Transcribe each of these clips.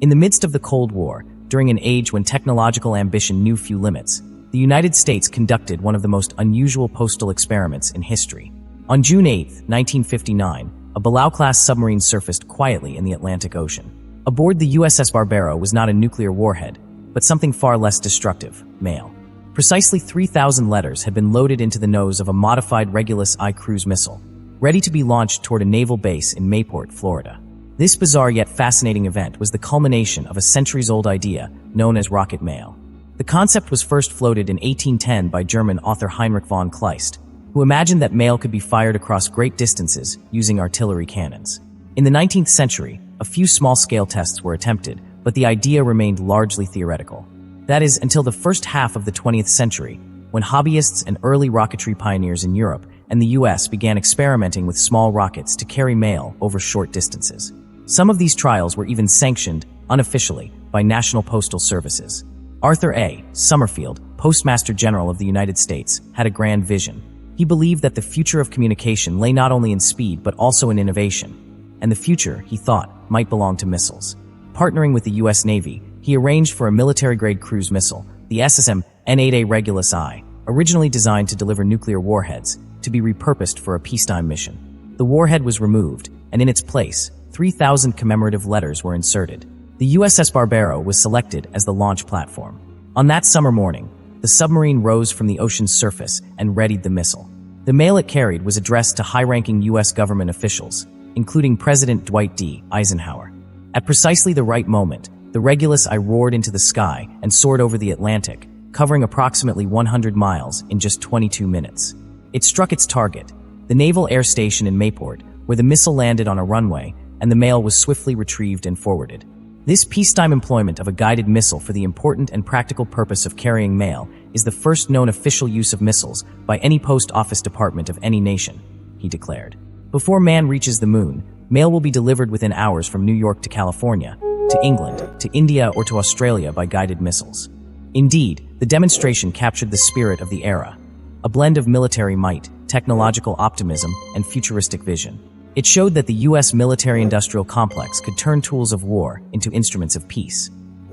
In the midst of the Cold War, during an age when technological ambition knew few limits, the United States conducted one of the most unusual postal experiments in history. On June 8, 1959, a Balao-class submarine surfaced quietly in the Atlantic Ocean. Aboard the USS Barbaro was not a nuclear warhead, but something far less destructive: mail. Precisely 3,000 letters had been loaded into the nose of a modified Regulus I cruise missile, ready to be launched toward a naval base in Mayport, Florida. This bizarre yet fascinating event was the culmination of a centuries-old idea known as rocket mail. The concept was first floated in 1810 by German author Heinrich von Kleist, who imagined that mail could be fired across great distances using artillery cannons. In the 19th century, a few small-scale tests were attempted, but the idea remained largely theoretical. That is, until the first half of the 20th century, when hobbyists and early rocketry pioneers in Europe and the US began experimenting with small rockets to carry mail over short distances. Some of these trials were even sanctioned, unofficially, by national postal services. Arthur A. Summerfield, Postmaster General of the United States, had a grand vision. He believed that the future of communication lay not only in speed but also in innovation. And the future, he thought, might belong to missiles. Partnering with the US Navy, he arranged for a military-grade cruise missile, the SSM N-8A Regulus I, originally designed to deliver nuclear warheads, to be repurposed for a peacetime mission. The warhead was removed, and in its place, 3,000 commemorative letters were inserted. The USS Barbaro was selected as the launch platform. On that summer morning, the submarine rose from the ocean's surface and readied the missile. The mail it carried was addressed to high-ranking US government officials, including President Dwight D. Eisenhower. At precisely the right moment, the Regulus I roared into the sky and soared over the Atlantic, covering approximately 100 miles in just 22 minutes. It struck its target, the Naval Air Station in Mayport, where the missile landed on a runway, and the mail was swiftly retrieved and forwarded. This peacetime employment of a guided missile for the important and practical purpose of carrying mail is the first known official use of missiles by any post office department of any nation, he declared. Before man reaches the moon, mail will be delivered within hours from New York to California, to England, to India, or to Australia by guided missiles. Indeed, the demonstration captured the spirit of the era, a blend of military might, technological optimism, and futuristic vision. It showed that the U.S. military-industrial complex could turn tools of war into instruments of peace,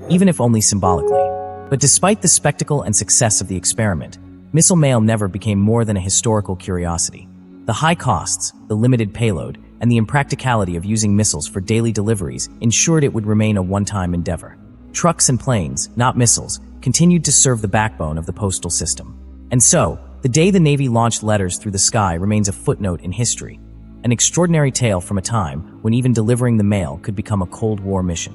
even if only symbolically. But despite the spectacle and success of the experiment, missile mail never became more than a historical curiosity. The high costs, the limited payload, and the impracticality of using missiles for daily deliveries ensured it would remain a one-time endeavor. Trucks and planes, not missiles, continued to serve the backbone of the postal system. And so, the day the Navy launched letters through the sky remains a footnote in history, an extraordinary tale from a time when even delivering the mail could become a Cold War mission.